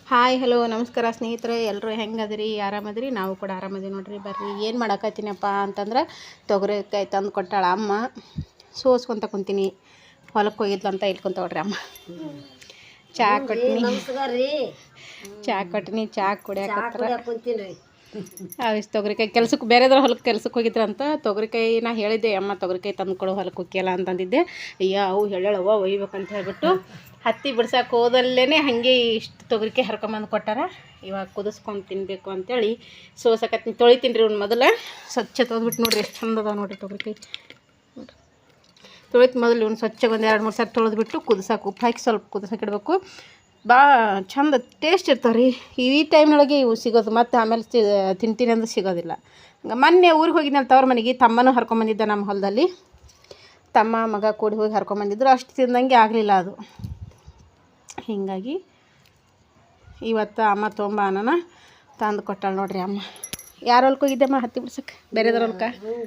Hi hello ನಮಸ್ಕಾರ ಸ್ನೇಹಿತರೆ, ಎಲ್ಲರೂ ಹೆಂಗದಿರಿ? ಆರಾಮದಿರಿ? ನಾವು ಕೂಡ ಆರಾಮದಿವಿ ನೋಡ್ರಿ. ಬರ್ರಿ ಏನು ಮಾಡಾಕತ್ತೀನಪ್ಪ ಅಂತಂದ್ರೆ ತೊಗರಿಕಾಯಿ ತಂದು ಕೊಟ್ಟಾಳ ಅಮ್ಮ. ಸೋಸ್ಕೊಂತ ಕುಂತೀನಿ. ಹೊಲಕ್ಕೆ ಹೋಗಿದ್ಲಂತ ಇಟ್ಕೊಂತವ್ರಿ ಅಮ್ಮ. ಚಾ ಕೊಟ್ಟಿನಿ ಚಾ ಕುಡಿಯಾಕತ್ತರ. ಅವಿಷ್ಟು ತೊಗರಿಕಾಯಿ ಕೆಲ್ಸಕ್ಕೆ ಬೇರೆದ್ರ ಹೊಲಕ್ಕೆ ಕೆಲ್ಸಕ್ಕೆ ಹೋಗಿದ್ರಂತ. ತೊಗರಿಕಾಯಿ ನಾ ಹೇಳಿದ್ದೆ, ಅಮ್ಮ ತೊಗರಿಕಾಯಿ ತಂದು ಕೊಡು ಹೊಲಕ್ಕೆ ಹೋಗಿಯಲ್ಲ ಅಂತಂದಿದ್ದೆ. ಅಯ್ಯ ಅವು ಹೇಳವ ಒಯ್ಬೇಕಂತ ಹೇಳ್ಬಿಟ್ಟು ಹತ್ತಿ ಬಿಡ್ಸಕ್ಕೆ ಹೋದಲ್ಲೇ ಹಾಗೆ ಇಷ್ಟು ತೊಗರಿಕಾಯಿ ಹರ್ಕೊಂಬಂದು ಕೊಟ್ಟಾರ. ಇವಾಗ ಕುದಿಸ್ಕೊಂಡು ತಿನ್ನಬೇಕು ಅಂತೇಳಿ ಸೋಸಕತ್ತೀನಿ. ತೊಳಿತೀನಿ ರೀ. ಮೊದಲು ಸ್ವಚ್ಛ ತೊಳೆದ್ಬಿಟ್ಟು ನೋಡಿರಿ ಎಷ್ಟು ಚಂದ ಅದ ನೋಡಿರಿ ತೊಗರಿಕಾಯಿ. ನೋಡಿರಿ ತೊಳಿತು ಮೊದಲು ಇವ್ನು ಸ್ವಚ್ಛಗೆ ಒಂದು 2-3 ಸಾರಿ ತೊಳೆದ್ಬಿಟ್ಟು ಕುದಿಸಕ್ಕೆ ಉಪ್ಪು ಹಾಕಿ ಸ್ವಲ್ಪ ಕುದಿಸಕ್ಕೆ ಇಡಬೇಕು. ಭಾಳ ಚಂದ ಟೇಸ್ಟ್ ಇರ್ತಾವೆ ರೀ. ಈ ಟೈಮ್ನೊಳಗೆ ಇವು ಸಿಗೋದು, ಮತ್ತು ಆಮೇಲೆ ತಿಂತೀನಿ ಅಂದ್ರೆ ಸಿಗೋದಿಲ್ಲ. ಮೊನ್ನೆ ಊರಿಗೆ ಹೋಗಿದ್ನಲ್ಲ ತವ್ರ ಮನೆಗೆ, ತಮ್ಮನೂ ಹರ್ಕೊಂಬಂದಿದ್ದ ನಮ್ಮ ಹೊಲದಲ್ಲಿ. ತಮ್ಮ ಮಗ ಕೂಡಿ ಹೋಗಿ ಹರ್ಕೊಂಬಂದಿದ್ರು. ಅಷ್ಟು ತಿಂದಂಗೆ ಆಗಲಿಲ್ಲ ಅದು. ಹೀಗಾಗಿ ಇವತ್ತು ಅಮ್ಮ ತೊಂಬ ಅನ್ನನ ತಂದು ಕೊಟ್ಟಾಳ ನೋಡ್ರಿ ಅಮ್ಮ. ಯಾರ ಹೊಲ್ಕ್ಕೆ ಹೋಗಿದ್ದೆಮ್ಮ ಹತ್ತಿ ಬಿಡ್ಸಕ್ಕೆ? ಬೇರೆದ್ರ ಹೊಲ್ಕ?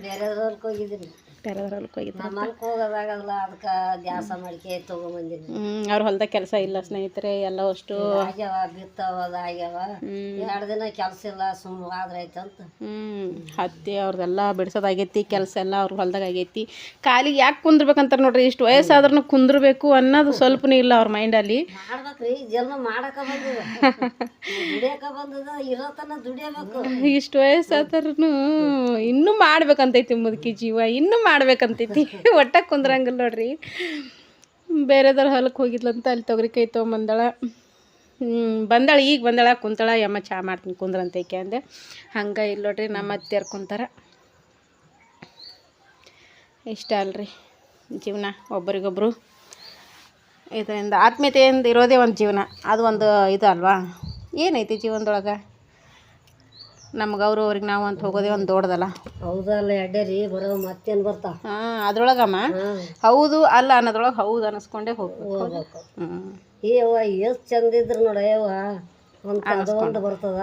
ಬೇರೆದ್ರ ಹೊಲ್ಕ್ಕೆ ಹೋಗಿದ್ದೀನಿ. ಬೇರೆದ್ರ ಹೊಲ್ಕ್ಕೆ ಹೋಗಿದ್ದೆ. ನಮ್ಮ ಹೊಲ್ಕ್ಕೆ ಹೋಗೋದಾಗಲ್ಲ, ಅದಕ್ಕೆ ಗ್ಯಾಸ ಮಡಿಕೆ ತೊಗೊಂಬಂದಿನಿ. ಅವ್ರ ಹೊಲ್ದಾಗ ಕೆಲಸ ಇಲ್ಲ ಸ್ನೇಹಿತರೆ, ಎಲ್ಲ ಅಷ್ಟು ಆಗ್ಯಾವ, ಬಿತ್ತವದ ಆಗ್ಯಾವ. 2 ದಿನ ಕೆಲಸ ಇಲ್ಲ, ಸುಮ್ಮನೆ ಆದ್ರೆ ಆಯ್ತಂತ. ಹತ್ತಿ ಅವ್ರದ್ದೆಲ್ಲ ಬಿಡ್ಸೋದಾಗೈತಿ, ಕೆಲಸ ಎಲ್ಲ ಅವ್ರ ಹೊಲ್ದಾಗ ಆಗೈತಿ. ಖಾಲಿಗೆ ಯಾಕೆ ಕುಂದ್ರಬೇಕಂತಾರೆ ನೋಡ್ರಿ. ಇಷ್ಟು ವಯಸ್ಸಾದ್ರೂ ಕುಂದ್ರಬೇಕು ಅನ್ನೋದು ಸ್ವಲ್ಪನೂ ಇಲ್ಲ ಅವ್ರ ಮೈಂಡಲ್ಲಿ. ಮಾಡ್ಬೇಕ್ರಿ, ಜನ್ಮ ಮಾಡಕ ಬಂದದ, ದುಡಿಯಕ ಬಂದದ, ಇರೋತನ ದುಡಿಯಬೇಕು. ಇಷ್ಟು ವಯಸ್ಸಾದ್ರೂ ಇನ್ನೂ ಮಾಡ್ಬೇಕಂತೈತಿ ಮುದುಕಿ ಜೀವ, ಇನ್ನೂ ಮಾಡ್ಬೇಕಂತೈತಿ. ಒಟ್ಟ ಕುಂದ್ರಂಗಿಲ್ಲ ನೋಡ್ರಿ. ಬೇರೆದವ್ರ ಹೊಲಕ್ಕೆ ಹೋಗಿದ್ಲಂತ ಅಲ್ಲಿ ತೊಗರಿಕಾಯಿ ತೊಗೊಂಬಂದಾಳ. ಬಂದಾಳ, ಈಗ ಬಂದಾಳ, ಕುಂತಾಳ. ಯಮ್ಮ ಚಹಾ ಮಾಡ್ತೀನಿ ಕುಂದ್ರಂತೈಕೆ ಅಂದೆ. ಹಂಗೆ ಇಲ್ಲ ನೋಡ್ರಿ, ನಮ್ಮ ಅತ್ತೆಯರು ಕುಂತಾರ. ಇಷ್ಟ ಅಲ್ರಿ ಜೀವನ, ಒಬ್ಬರಿಗೊಬ್ಬರು ಇದರಿಂದ ಆತ್ಮೀಯತೆಯಿಂದ ಇರೋದೇ ಒಂದು ಜೀವನ. ಅದು ಒಂದು ಇದು ಅಲ್ವಾ? ಏನೈತಿ ಜೀವನದೊಳಗೆ? ನಮ್ಗೆ ಅವ್ರಿಗೆ ನಾವು ಅಂತ ಹೋಗೋದೇ ಒಂದು ದೊಡ್ಡದಲ್ಲ. ಹೌದಲ್ಲ, ಎಡ್ಡೇರಿ ಬರೋ ಮತ್ತೇನು ಬರ್ತಾವ. ಅದ್ರೊಳಗಮ್ಮ ಹೌದು ಅಲ್ಲ ಅನ್ನೋದ್ರೊಳಗೆ ಹೌದು ಅನ್ನಿಸ್ಕೊಂಡೇ ಹೋಗ್ಬೇಕು. ಏವ ಎಷ್ಟು ಚಂದ ಇದ್ರು ನೋಡ ಯವ್ವ, ಒಂದು ಬರ್ತದ.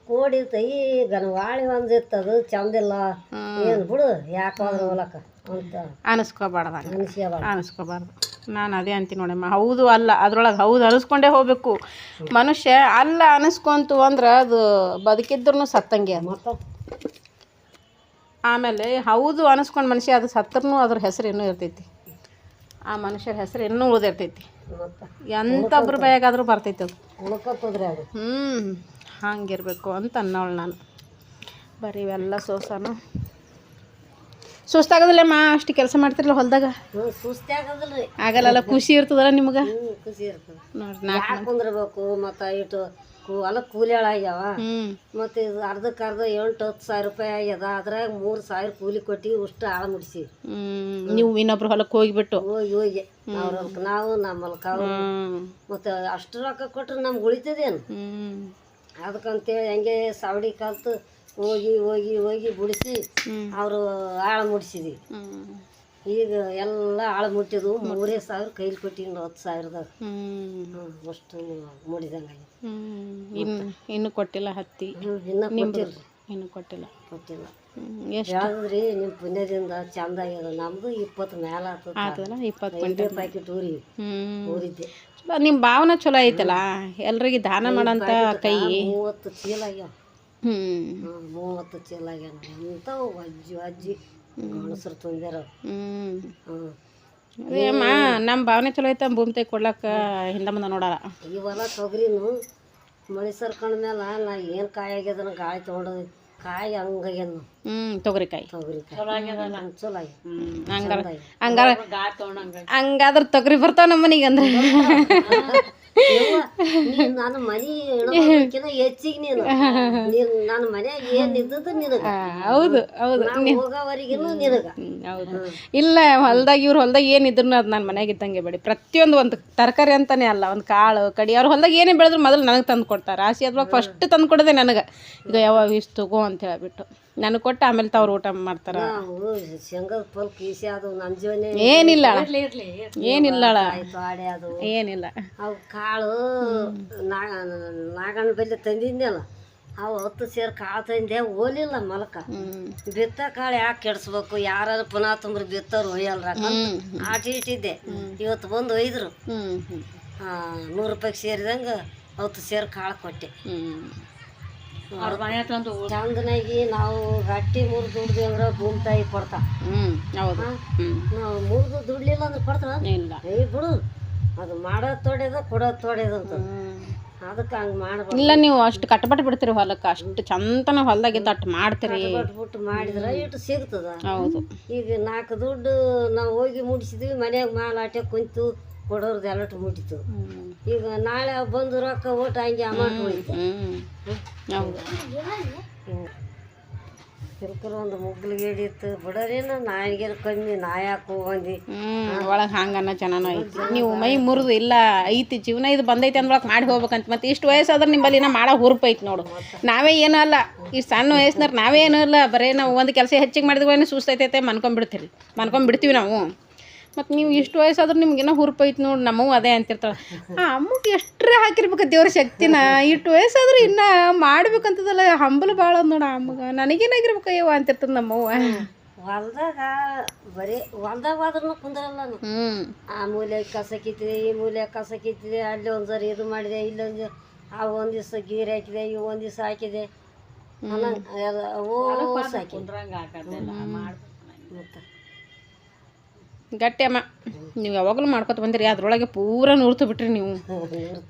ಕೋಡಿ ಈಗ ವಾಳಿ ಒಂದಿತ್ತದು ಚಂದಿಲ್ಲ, ಏನು ಬಿಡು ಯಾಕಾದ್ರೂ ಹೊಲಕ್ಕ ಅಂತ ಅನಿಸ್ಕೋಬಾರ್ದು. ನಾನು ಅದೇ ಅಂತೀನಿ ನೋಡಮ್ಮ, ಹೌದು ಅಲ್ಲ ಅದ್ರೊಳಗೆ ಹೌದು ಅನಿಸ್ಕೊಂಡೇ ಹೋಗ್ಬೇಕು. ಮನುಷ್ಯ ಅಲ್ಲ ಅನಿಸ್ಕೊಂತು ಅಂದ್ರೆ ಅದು ಬದುಕಿದ್ರೂ ಸತ್ತಂಗೆ ಅದು. ಆಮೇಲೆ ಹೌದು ಅನಿಸ್ಕೊಂಡು ಮನುಷ್ಯ ಅದು ಸತ್ತರೂ ಅದ್ರ ಹೆಸರು ಇನ್ನೂ ಇರ್ತೈತಿ. ಆ ಮನುಷ್ಯರ ಹೆಸರು ಇನ್ನೂ ಉಳಿದಿರ್ತೈತಿ. ಎಂಥೊಬ್ರು ಬಾಯಾಗಾದ್ರೂ ಬರ್ತೈತಿ ಅದು. ಉಳ್ಕೊತದ್ರಿ ಅದು. ಹಂಗಿರ್ಬೇಕು ಅಂತ ಅನ್ನೋಳು ನಾನು. ಬರೀ ಇವೆಲ್ಲ ಸೋಸಾನು ಸುಸ್ತಾಗೋದಿಲ್ಲಮ್ಮ. ಅಷ್ಟು ಕೆಲಸ ಮಾಡ್ತಿರಲ್ಲ ಹೊಲದಾಗ? ಸುಸ್ತಿ ಆಗೋದಿಲ್ರಿ. ಆಗಲ್ಲ, ಖುಷಿ ಇರ್ತದಲ್ಲ ನಿಮ್ಗೆ? ಖುಷಿ ಇರ್ತದೆ ನೋಡ್ರಿ. ಕುಂದ್ರಬೇಕು, ಮತ್ತು ಇಟ್ಟು ಹೊಲಕ್ಕೆ ಕೂಲಿಯಾಳ ಆಗ್ಯಾವ. ಮತ್ತು ಇದು ಅರ್ಧಕ್ಕರ್ಧ 8-10 ಸಾವಿರ ರೂಪಾಯಿ ಆಗ್ಯದ. ಅದ್ರಾಗ 3 ಸಾವಿರ ಕೂಲಿ ಕೊಟ್ಟು ಅಷ್ಟು ಆಳ ಮುಡಿಸಿ. ನೀವು ಇನ್ನೊಬ್ರು ಹೊಲಕ್ಕೆ ಹೋಗಿಬಿಟ್ಟು ಹೋಗಿ ಅವ್ರ ಹೊಲಕ್ಕೆ ನಾವು, ನಮ್ಮ ಹೊಲಕ್ಕೆ ಅವರು, ಮತ್ತು ಅಷ್ಟು ರೊಕ್ಕ ಕೊಟ್ರೆ ನಮ್ಗೆ ಉಳಿತದೇನು? ಅದಕ್ಕಂತೇಳಿ ಹಂಗೆ ಸಾವಡಿ ಕಲ್ತು ಹೋಗಿ ಹೋಗಿ ಹೋಗಿ ಬಿಡಿಸಿ ಅವರು ಆಳ ಮುಡಿಸಿದ್ವಿ. ಈಗ ಎಲ್ಲ ಆಳ ಮುಟ್ಟಿದ್ವು. 3 ಸಾವಿರ ಕೈಲಿ ಕೊಟ್ಟಿದ್ದು 10 ಸಾವಿರದಾಗ ಅಷ್ಟು ಮುಡಿದಂಗೆ. ಇನ್ನು ಕೊಟ್ಟಿಲ್ಲ ಹತ್ತಿ? ಇನ್ನು ಕೊಟ್ಟಿಲ್ಲ. ಯಾವ್ದ್ರಿ ನಿಮ್ಮ ಪುಣ್ಯದಿಂದ ಚಂದ ಆಗ್ಯದ. ನಮ್ದು 20 ಮೇಲೆ ಆಗ್ತದಲ್ಲ. 20 ಪ್ಯಾಕೆಟ್ ಊರಿದ್ದೆ. ನಿಮ್ಮ ಭಾವನೆ ಚಲೋ ಐತಲ್ಲ, ಎಲ್ರಿಗೆ ದಾನ ಮಾಡಂತ ಕೈ. 30 ಚೀಲ ಆಗ್ಯಾವ. 30 ಚೀಲ ಆಗ್ಯಾವ. ಎಂಥವು ಅಜ್ಜಿ ಗಣಸರು ತಂದ್ಯಾರ. ಅದೇಮ್ಮ ನಮ್ಮ ಭಾವನೆ ಚಲೋ ಐತೆ. ಭೂಮಿ ತಾಯಿ ಕೊಡ್ಲಕ್ಕ ಹಿಂದೆ ಮುಂದೆ ನೋಡಲ್ಲ. ಇವೆಲ್ಲ ತೊಗರಿನು ಮಳೆ ಸರ್ಕೊಂಡ ಮೇಲೆ ನಾ ಏನು ಕಾಯಿ ಆಗ್ಯದನ ಗಾಳಿ ತೊಗೊಂಡೋದು ಕಾಯಿ ಹಂಗಾಗ್ಯದ. ತೊಗರಿಕಾಯಿ ಚಲೋ ಆಗ್ಯದ. ಹಂಗಾದ್ರೆ ತೊಗರಿ ಬರ್ತಾವ ನಮ್ಮ ಮನೆಗೆ ಅಂದ್ರೆ. ನಾನು ಮನೆ ಹೇಳೋದಕ್ಕಿಂತ ಹೆಚ್ಚಿಗೆ ನೀನು ನನ್ನ ಮನ್ಯಾಗ ಏನು ಇದ್ದದ್ದು ನಿನಗೆ. ಹೌದು ಹೋಗೋವರೆಗಿನೂ ನಿನಗೆ. ಹೌದು. ಇಲ್ಲ, ಹೊಲ್ದಾಗ ಇವ್ರ ಹೊಲ್ದಾಗ ಏನಿದ್ರು ಅದು ನಾನು ಮನ್ಯಾಗ ಇದ್ದಂಗೆ ಬೇಡಿ. ಪ್ರತಿಯೊಂದು ಒಂದು ತರಕಾರಿ ಅಂತಾನೆ ಅಲ್ಲ, ಒಂದು ಕಾಳು ಕಡಿ ಅವ್ರ ಹೊಲ್ದಾಗ ಏನೇ ಬೆಳೆದ್ರು ಮೊದಲು ನನಗೆ ತಂದು ಕೊಡ್ತಾರೆ. ರಾಶಿ ಅದ್ರೊಳಗೆ ಫಸ್ಟ್ ತಂದು ಕೊಡೋದೆ ನನಗೆ. ಈಗ ಯಾವಾಗ ಇಷ್ಟು ತಗೋ ಅಂತ ಹೇಳ್ಬಿಟ್ಟು ನನಗೆ ಕೊಟ್ಟು ಆಮೇಲೆ ಅವ್ರು ಊಟ ಮಾಡ್ತಾರೆ. ಶೇಂಗದ ಫಲ್ ಕೀಸಿ ಅದು ನಮ್ಮ ಜೀವನ ಏನಿಲ್ಲ ಏನಿಲ್ಲ. ಅವು ಕಾಳು ನಾಗಣ್ಣ ಬಲ್ಲಿ ತಂದಿದ್ನಲ್ಲ, ಅವು 10 ಸೇರು ಕಾಳು ತಂದೆ ಹೋಲಿಲ್ಲ ಮಲಕ. ಬಿತ್ತ ಕಾಳು ಯಾಕೆ ಕೆಡಿಸ್ಬೇಕು, ಯಾರು ಪುನಃ ತುಂಬ್ರಿ ಬಿತ್ತವ್ರು ಒಯ್ಯಲ್ರ ಆಟ ಇಟ್ಟಿದ್ದೆ. ಇವತ್ತು ಬಂದು ಒಯ್ದ್ರು. 100 ರೂಪಾಯಿಗೆ ಸೇರಿದಂಗೆ ಅವತ್ತು ಸೇರು ಕಾಳು ಕೊಟ್ಟೆ. ಅವ್ರ ಮನೆ ತಂದು ಚಂದನಾಗಿ ನಾವು ರೊಟ್ಟಿ ಮುರಿದು ದುಡ್ದು ಅಂದ್ರೆ ಭೂಮಿ ತಾಯಿ ಕೊಡ್ತಾ. ಹೌದು. ನಾವು ಮುರಿದು ದುಡ್ಲಿಲ್ಲ ಅಂದ್ರೆ ಕೊಡ್ತಾರ ಇಲ್ಲ. ಬಿಡು, ಅದು ಮಾಡೋದು ತೊಡೆದ ಕೊಡೋದು ತೊಡೆದಂತ. ಅದಕ್ಕೆ ಹಂಗೆ ಮಾಡ್ಬೇಕು. ಇಲ್ಲ, ನೀವು ಅಷ್ಟು ಕಟ್ಟಪಟ್ಟು ಬಿಡ್ತೀರಿ ಹೊಲಕ್ಕೆ, ಅಷ್ಟು ಚಂತನ ಹೊಲ್ದಾಗಿದ್ದು ಅಷ್ಟು ಮಾಡ್ತೀರಿ. ಬಿಟ್ಟು ಮಾಡಿದ್ರೆ ಇಟ್ಟು ಸಿಗ್ತದ. ಹೌದು. ಈಗ 4 ದುಡ್ಡು ನಾವು ಹೋಗಿ ಮುಡಿಸಿದ್ವಿ, ಮನ್ಯಾಗ ಮಾಲಾಟೆ ಕುಂತು ಕೊಡೋರ್ದು ಎಲ್ಲಟು ಮುಟ್ಟಿತು. ಈಗ ನಾಳೆ ಬಂದು ರೊಕ್ಕ ಓಟ್ ಹಂಗೆ ಅಮೌಂಟ್ ಉಳಿತು. ಹೌದು. ಕಿರ್ಕರ ಒಂದು ಮುಗ್ಲಿಗೇಡಿ ಇತ್ತು ಬಿಡೋರೇನ, ನಾಯಿಗೇನು ಕಮ್ಮಿ, ನಾಯಾಕ ಹೋಗಂದು ಒಳಗೆ ಹಂಗನ್ನ ಜನನೂ ಐತಿ. ನೀವು ಮೈ ಮುರಿದು ಇಲ್ಲ ಐತಿ ಜೀವನ ಇದು ಬಂದೈತಿ ಅಂದ್ರೊಳಗೆ ಮಾಡಿ ಹೋಗ್ಬೇಕಂತ. ಮತ್ತು ಇಷ್ಟು ವಯಸ್ಸಾದ್ರೆ ನಿಮ್ಮಲ್ಲಿ ನಾ ಮಾಡೋ ಹುರುಪು ಐತಿ ನೋಡು. ನಾವೇ ಏನೂ ಅಲ್ಲ, ಈ ಸಣ್ಣ ವಯಸ್ಸಿನಾರ ನಾವೇ ಏನೂ ಇಲ್ಲ, ಬರೀ ನಾವು ಒಂದು ಕೆಲಸ ಹೆಚ್ಚಿಗೆ ಮಾಡಿದ್ವಿ ಸುಸ್ತೈತೈತೆ ಮನ್ಕೊಂಡ್ಬಿಡ್ತೀವಿ ನಾವು. ಮತ್ತು ನೀವು ಇಷ್ಟು ವಯಸ್ಸಾದ್ರೆ ನಿಮ್ಗೇನೋ ಹುರುಪು ಐತಿ ನೋಡಿ. ನಮ್ಮವು ಅದೇ ಅಂತಿರ್ತಾಳೆ, ಅಮ್ಮಗೆ ಎಷ್ಟರೇ ಹಾಕಿರ್ಬೇಕು ದೇವ್ರ ಶಕ್ತಿನ, ಇಷ್ಟು ವಯಸ್ಸಾದ್ರೆ ಇನ್ನೂ ಮಾಡ್ಬೇಕಂತದಲ್ಲ, ಹಂಬಲು ಭಾಳ ನೋಡ ಅಮ್ಮಗೆ, ನನಗೇನಾಗಿರ್ಬೇಕು ಅಯ್ಯವ ಅಂತಿರ್ತದೆ ನಮ್ಮವ್ವ. ಹೊಲ್ದಾಗ ಬರೀ ಹೊಲ್ದಾಗ ಹೋದ್ರೂ ಕುಂದ್ರಲ್ಲ. ಆ ಮೂಲೆ ಕಸ ಕಿತ್ತಿದೆ, ಈ ಮೂಲೆ ಕಸ ಕಿತ್ತಿದೆ, ಅಲ್ಲಿ ಒಂದ್ಸರಿ ಇದು ಮಾಡಿದೆ, ಇಲ್ಲೊಂದು ಆ ಒಂದು ದಿವಸ ಗೀರು ಹಾಕಿದೆ, ಇವು ಒಂದು ದಿವಸ ಹಾಕಿದೆ, ಮತ್ತು ಗಟ್ಟಿ ಅಮ್ಮ ನೀವು ಯಾವಾಗಲೂ ಮಾಡ್ಕೊತ ಬಂದಿರಿ. ಅದ್ರೊಳಗೆ ಪೂರ ನೂರ್ತು ಬಿಟ್ರಿ ನೀವು,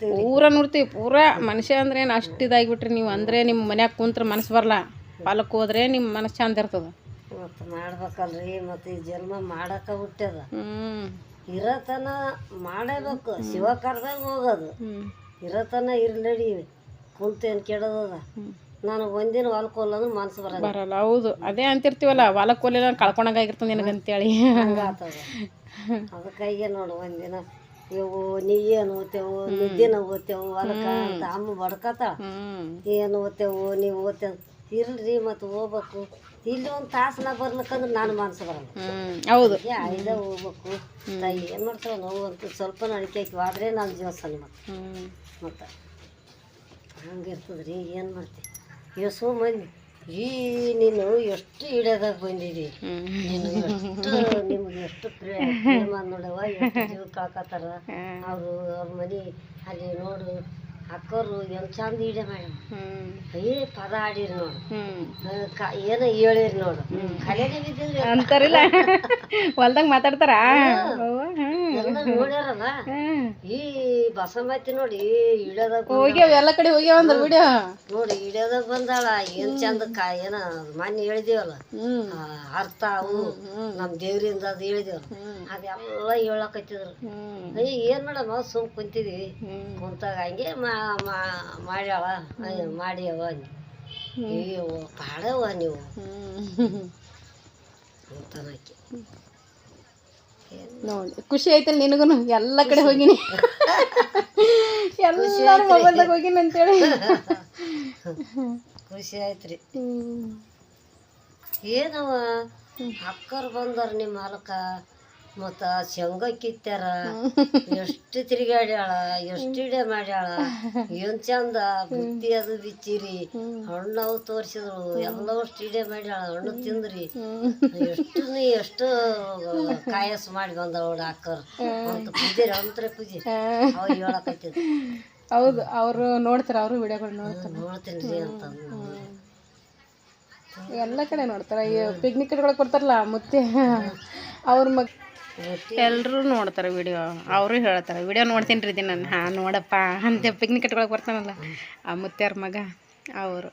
ಪೂರ ನೂರ್ತೀವಿ. ಪೂರ ಮನುಷ್ಯ ಅಂದ್ರೆ ಏನು ಅಷ್ಟು ಇದಾಗಿಬಿಟ್ರಿ ನೀವು. ಅಂದರೆ ನಿಮ್ಮ ಮನ್ಯಾಗ ಕುಂತ್ರೆ ಮನಸ್ಸು ಬರಲ್ಲ, ಹೊಲಕ್ಕೆ ಹೋದ್ರೆ ನಿಮ್ಮ ಮನಸ್ಸು ಚಂದ ಇರ್ತದೆ. ಮತ್ತು ಮಾಡ್ಬೇಕಲ್ರಿ, ಮತ್ತು ಈ ಜನ್ಮ ಮಾಡಕ್ಕೆ ಹುಟ್ಟ್ಯದ. ಇರತನ ಮಾಡಬೇಕು, ಶಿವ ಕರ್ದಾಗ ಹೋಗೋದು. ಇರತನ ಇರ್ಲಡಿ ಕುಂತೇನು ಕೆಡೋದದ. ನನಗೆ ಒಂದಿನ ಹೊಲಕ್ಕೆ ಹೋಲ್ಲಂದ್ರೆ ಮನ್ಸು ಬರಲ್ಲ. ಹೌದು, ಅದೇ ಅಂತಿರ್ತೀವಲ್ಲ, ಹೊಲಕ್ಕೆ ಹೋಲಿಲ್ಲ ಕಳ್ಕೊಂಡಾಗಿರ್ತದೆ ನಿನಗಂತೇಳಿ ಹಂಗಾಗ್ತದ. ಅದಕ್ಕಾಗೆ ನೋಡು ಒಂದಿನ ಇವು ನೀ ಏನು ಓದ್ತೇವು, ನಿದ್ದೆನ ಓದ್ತೇವು ಹೊಲಕ್ಕೆ ಅಂತ ಅಮ್ಮ ಬಡ್ಕತ್ತಾಳ. ಏನು ಓದ್ತೇವು ನೀವು ಓದ್ತೇವೆ ಇರ್ಲ್ರಿ, ಮತ್ತು ಹೋಗ್ಬೇಕು. ಇಲ್ಲಿ ಒಂದು ತಾಸನಾಗ ಬರ್ಲಿಕ್ಕಂದ್ರೆ ನಾನು ಮನ್ಸು ಬರಲ್ಲ. ಹೌದು, ಐದ ಹೋಗ್ಬೇಕು. ತಾಯಿ ಏನು ಮಾಡ್ತಾವ ನೋವು ಅಂತ ಸ್ವಲ್ಪ ಅಡಿಕೆ ಹಾಕಿ ಆದ್ರೆ ನಾನು ಜೀವಸಲ್ಲ. ಮತ್ತು ಹಂಗಿರ್ತದ್ರಿ, ಏನು ಮಾಡ್ತೀವಿ. ಎಷ್ಟೋ ಮಂದಿ ಈ ನೀನು ಎಷ್ಟು ಹಿಡಿಯೋದಾಗ ಬಂದಿದಿ, ನೀನು ಎಷ್ಟು ನಿಮ್ಗೆ ಎಷ್ಟು ಪ್ರೇಮ ನೋಡವ, ಎಷ್ಟು ಜೀವ ಕಳ್ಕೊತಾರ ಅವರು. ಅವ್ರ ಮನೆ ಅಲ್ಲಿ ನೋಡು, ಅಕ್ಕರು ಏನು ಚಂದ ಹಿಡಿಯ ಮಾಡಿ ಪದ ಆಡಿರಿ ನೋಡು, ಏನೋ ಹೇಳಿರಿ ನೋಡು, ಕಲೆನೇ ಬಿದ್ದಿದ್ರಿ ಅಂತಾರಿಲ್ಲ. ಹೊಲ್ದಾಗ ಮಾತಾಡ್ತಾರ ಎಲ್ಲ ನೋಡ್ಯಾರಲ್ಲ. ಈ ಬಸಮತಿ ನೋಡಿ ಹಿಡಿಯೋದಾಗ ಹೋಗ್ಯಾವ, ಎಲ್ಲ ಕಡೆ ಹೋಗ್ಯಾವ ಅಂದ್ರೆ ವಿಡಿಯೋ ನೋಡಿ ಹಿಡಿಯೋದಾಗ ಬಂದಾಳ. ಏನ್ ಚಂದ ಏನ ಮೊನ್ನೆ ಹೇಳಿದೇವಲ್ಲ ಅರ್ಥ, ಅವು ನಮ್ ದೇವ್ರಿಂದ ಅದು ಹೇಳಿದೇವಲ್ಲ, ಅದೆಲ್ಲ ಹೇಳಕತ್ತಿದ್ರು. ಏನ್ ಮೇಡಮ್ ಸುಮ್ ಕುಂತಿದ್ವಿ, ಕುಂತಾಗ ಹಂಗೆ ಮಾಡ್ಯಾಳ ಮಾಡ್ಯವ. ಅಯ್ಯೋ ಪಾಡವ ನೀವು ಅಂತನಕ್ಕೆ. ನೋಡಿ ಖುಷಿ ಆಯ್ತಲ್ಲ ನಿನಗೂ, ಎಲ್ಲ ಕಡೆ ಹೋಗಿನಿ, ಎಲ್ಲರೂ ಮೊಬೈಲ್ದಾಗ ಹೋಗಿನಿ ಅಂತೇಳಿ ಖುಷಿ ಆಯ್ತ್ರಿ. ಏನವ ಅಕ್ಕರು ಬಂದಾರ ನಿಮ್ಮ ಹೊಲಕ್ಕ, ಮತ್ತು ಶೇಂಗಾ ಕಿತ್ಯಾರ, ಎಷ್ಟು ತಿರುಗಾಡ್ಯಾಳ, ಎಷ್ಟು ಹಿಡಿಯ ಮಾಡ್ಯಾಳ. ಏನು ಚಂದ ಬುತ್ತಿ ಅದು ಬಿಚ್ಚಿರಿ, ಹಣ್ಣು ಅವು ತೋರಿಸಿದ್ರು, ಎಲ್ಲವಷ್ಟು ಹಿಡಿಯ ಮಾಡ್ಯಾಳ. ಹಣ್ಣು ತಿಂದ್ರಿ, ಎಷ್ಟು ಕಾಯಸ್ ಮಾಡಿ ಬಂದವಳ ಅಕ್ಕರು ಅಂತ ಪೂಜೆರಿ ಅಂತರ ಪೂಜೆ ಅವ ಹೇಳಕತ್ತಿದ್ರು. ಹೌದು, ಅವರು ನೋಡ್ತಾರೆ, ಅವರು ವಿಡಿಯೋಗಳು ನೋಡ್ತೀನಿ ಅಂತ ಎಲ್ಲ ಕಡೆ ನೋಡ್ತಾರೆ. ಪಿಕ್ನಿಕ್ ಕಡೆಗಳಿಗೆ ಕೊಡ್ತಾರಲ್ಲ ಮುತ್ತೆ, ಅವ್ರ ಎಲ್ಲರೂ ನೋಡ್ತಾರೆ ವಿಡಿಯೋ. ಅವರು ಹೇಳ್ತಾರೆ ವಿಡಿಯೋ ನೋಡ್ತೀನಿ ರೀ ನಾನು. ನೋಡಪ್ಪ ಅಂತ ಪಿಕ್ನಿಕ್ ಕಟ್ಕೊಳಕ್ಕೆ ಬರ್ತಾನಲ್ಲ ಆ ಮುತ್ಯಾರ ಮಗ, ಅವರು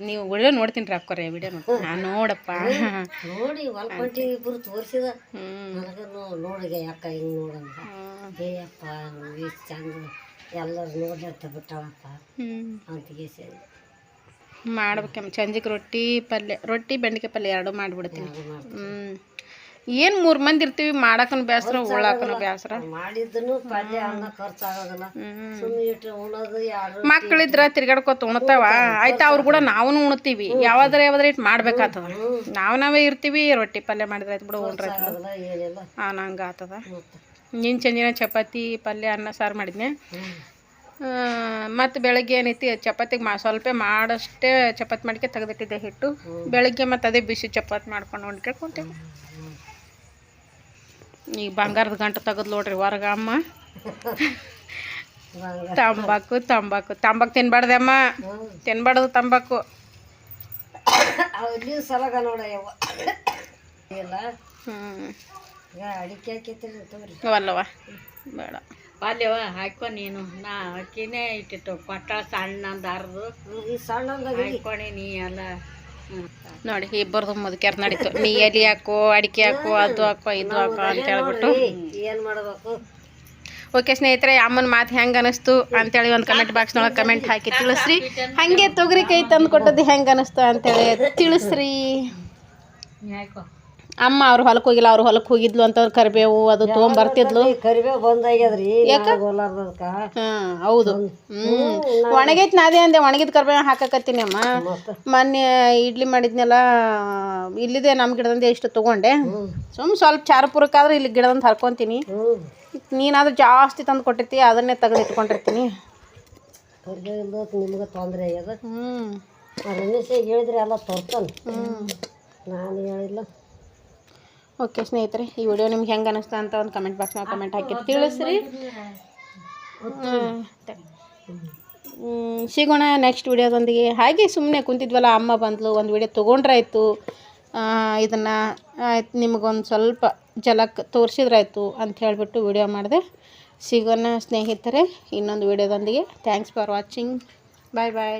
ನೀವು ವಿಡಿಯೋ ನೋಡ್ತೀನಿ ರೀ ಅಕ್ಕೋರೆ, ವಿಡಿಯೋ ನೋಡಪ್ಪ ನೋಡಿ ಹೊಲ್ಕೊಂಟಿ ಇಬ್ಬರು ತೋರಿಸಿದ ನೋಡಿ ಯಾಕ ಹಿಂಗೆ ನೋಡಂತ. ಏಯಪ್ಪ ಎಷ್ಟು ಚಂದ ಎಲ್ಲರೂ ನೋಡ್ಲತ್ತ ಬಿಟ್ಟಾಳಪ್ಪ ಅಂತಿಗೆ ಸೇರಿ ಮಾಡ್ಬೇಕಮ್ಮ. ಸಂಜೆಗೆ ರೊಟ್ಟಿ ಬೆಂಡೆಕಾಯಿ ಪಲ್ಯ ಎರಡೂ ಮಾಡಿಬಿಡ್ತೀನಿ. ಏನು 3 ಮಂದಿ ಇರ್ತೀವಿ, ಮಾಡಾಕನು ಬೇಸರ, ಉಳ್ಳಾಕನು ಬೇಸರ. ಮಾಡಿದ್ದನು ಪಲ್ಯ ಅನ್ನ ಖರ್ಚಾಗೋದಿಲ್ಲ, ಸುಮ್ಮನೆ ಇಟ್ಟು ಉಣ್ಣೋದು. ಯಾರು ಮಕ್ಕಳಿದ್ರ ತಿರ್ಗಾಡ್ಕೊತ ಉಣ್ತಾವ, ಆಯ್ತಾ ಅವ್ರು ಕೂಡ ನಾವು ಉಣ್ತೀವಿ. ಯಾವ್ದಾರ ಇಟ್ಟು ಮಾಡ್ಬೇಕಾಗ್ತದ. ನಾವೇ ಇರ್ತೀವಿ, ರೊಟ್ಟಿ ಪಲ್ಯ ಮಾಡಿದ್ರೆ ಆಯ್ತು ಬಿಡು, ಉಣ್ರ ಏನಿಲ್ಲ ನಂಗೆ ಆಗ್ತದ. ನೀನು ಸಂಜೆನ ಚಪಾತಿ ಪಲ್ಯ ಅನ್ನ ಸಾರು ಮಾಡಿದ್ನೆ. ಮತ್ತು ಬೆಳಗ್ಗೆ ಏನೈತಿ ಚಪಾತಿಗೆ ಸ್ವಲ್ಪ ಮಾಡಷ್ಟೇ ಚಪಾತಿ ಮಾಡ್ಕೆ ತೆಗೆದಿಟ್ಟಿದ್ದೆ ಹಿಟ್ಟು. ಬೆಳಗ್ಗೆ ಮತ್ತು ಅದೇ ಬಿಸಿ ಚಪಾತಿ ಮಾಡ್ಕೊಂಡು ಹೊಂಟ್ಕೊಂತೀವಿ. ಈಗ ಬಂಗಾರದ ಗಂಟು ತೆಗೆದು ನೋಡ್ರಿ ಹೊರಗೆ ಅಮ್ಮ. ತಂಬಾಕು ತಂಬಾಕು ತಂಬಾಕು ತಿನ್ಬಾರ್ದೆ ಅಮ್ಮ, ತಿನ್ಬಾರ್ದು ತಂಬಾಕು. ಅಲ್ಲಿ ಸಲಗ ನೋಡ ಯವ್ವ ಇಲ್ಲ ಹ್ಞೂ ಈಗ ಅಡಿಕೆ ಹಾಕೈತಿರಿ ತಗೋರಿ ಅಲ್ಲವ ಬೇಡ ಅಲ್ಲವ ಹಾಕೊ ನೀನು ನಾ ಅಕ್ಕಿನೇ ಇಟ್ಟಿಟ್ಟು ಕೊಟ್ಟಾಳ ಸಣ್ಣಂದು ಅರ್ದು ಈ ಸಣ್ಣ ಹಾಕೊಣಿ ನೀ ಎಲ್ಲ ನೋಡಿ ಇಬ್ಬರದು ಮುದುಕ್ಯಾರ ನಡೀತು. ನೀ ಎಲೆ ಹಾಕು, ಅಡಿಕೆ ಹಾಕು, ಅದು ಹಾಕೋ ಇದು ಹಾಕೋ ಅಂತ ಹೇಳ್ಬಿಟ್ಟು. ಏನು ಮಾಡಬೇಕು? ಓಕೆ ಸ್ನೇಹಿತರೆ, ಅಮ್ಮನ ಮಾತು ಹೆಂಗೆ ಅನಿಸ್ತು ಅಂತೇಳಿ ಒಂದು ಕಮೆಂಟ್ ಬಾಕ್ಸ್ನೊಳಗೆ ಕಮೆಂಟ್ ಹಾಕಿ ತಿಳಿಸ್ರಿ. ಹಾಗೆ ತೊಗರಿಕಾಯಿ ತಂದು ಕೊಟ್ಟದ್ದು ಹೆಂಗೆ ಅನಿಸ್ತು ಅಂತೇಳಿ ತಿಳಿಸ್ರಿ. ಹಾಕೋ ಅಮ್ಮ ಅವ್ರು ಹೊಲಕ್ಕೆ ಹೋಗಿಲ್ಲ, ಅವ್ರು ಹೊಲಕ್ಕೆ ಹೋಗಿದ್ಲು ಅಂತ ಕರಿಬೇವು ಅದು ತೊಗೊಂಬರ್ತಿದ್ಲು. ಕರಿಬೇವು ಬಂದಾಗ್ಯದ್ರಿ ಗೋಲಾರ್ದಕ್ಕ. ಹಾಂ ಹೌದು. ಒಣಗೈತಿ ನಾದೇ ಅಂದೆ, ಒಣಗಿದ ಕರಿಬೇವು ಹಾಕಕತ್ತೀನಿ ಅಮ್ಮ. ಮೊನ್ನೆ ಇಡ್ಲಿ ಮಾಡಿದ್ನೆಲ್ಲ ಇಲ್ಲಿದೆ ನಮ್ಮ ಗಿಡದಂದೆ ಇಷ್ಟು ತೊಗೊಂಡೆ. ಸ್ವಲ್ಪ ಚಾರುಪುರಕ್ಕಾದ್ರೆ ಇಲ್ಲಿ ಗಿಡದಂತ ಹರ್ಕೊತೀನಿ. ನೀನಾದ್ರೂ ಜಾಸ್ತಿ ತಂದು ಕೊಟ್ಟಿರ್ತಿ, ಅದನ್ನೇ ತೆಗೆದು ಇಟ್ಕೊಂಡಿರ್ತೀನಿ. ಕರಿಬೇವು ನಿಮ್ಗೆ ತೊಂದರೆ ಆಗ್ಯದ. ರಮೇಶ್ ಹೇಳಿದ್ರೆ ಎಲ್ಲ ತರ್ತಾನೆ, ನಾನು ಹೇಳಿಲ್ಲ. ಓಕೆ ಸ್ನೇಹಿತರೆ, ಈ ವಿಡಿಯೋ ನಿಮ್ಗೆ ಹೆಂಗೆ ಅನಿಸ್ತಾ ಅಂತ ಒಂದು ಕಮೆಂಟ್ ಬಾಕ್ಸ್ನಾಗ ಕಮೆಂಟ್ ಹಾಕಿ ತಿಳಿಸ್ರಿ. ಸಿಗೋಣ ನೆಕ್ಸ್ಟ್ ವಿಡಿಯೋದೊಂದಿಗೆ. ಹಾಗೆ ಸುಮ್ಮನೆ ಕುಂತಿದ್ವಲ್ಲ, ಅಮ್ಮ ಬಂದಳು, ಒಂದು ವಿಡಿಯೋ ತೊಗೊಂಡ್ರಾಯ್ತು. ಇದನ್ನು ನಿಮಗೊಂದು ಸ್ವಲ್ಪ ಜಲಕ್ಕೆ ತೋರಿಸಿದ್ರಾಯ್ತು ಅಂತ ಹೇಳಿಬಿಟ್ಟು ವಿಡಿಯೋ ಮಾಡಿದೆ. ಸಿಗೋಣ ಸ್ನೇಹಿತರೆ ಇನ್ನೊಂದು ವಿಡಿಯೋದೊಂದಿಗೆ. Thanks for watching. Bye bye.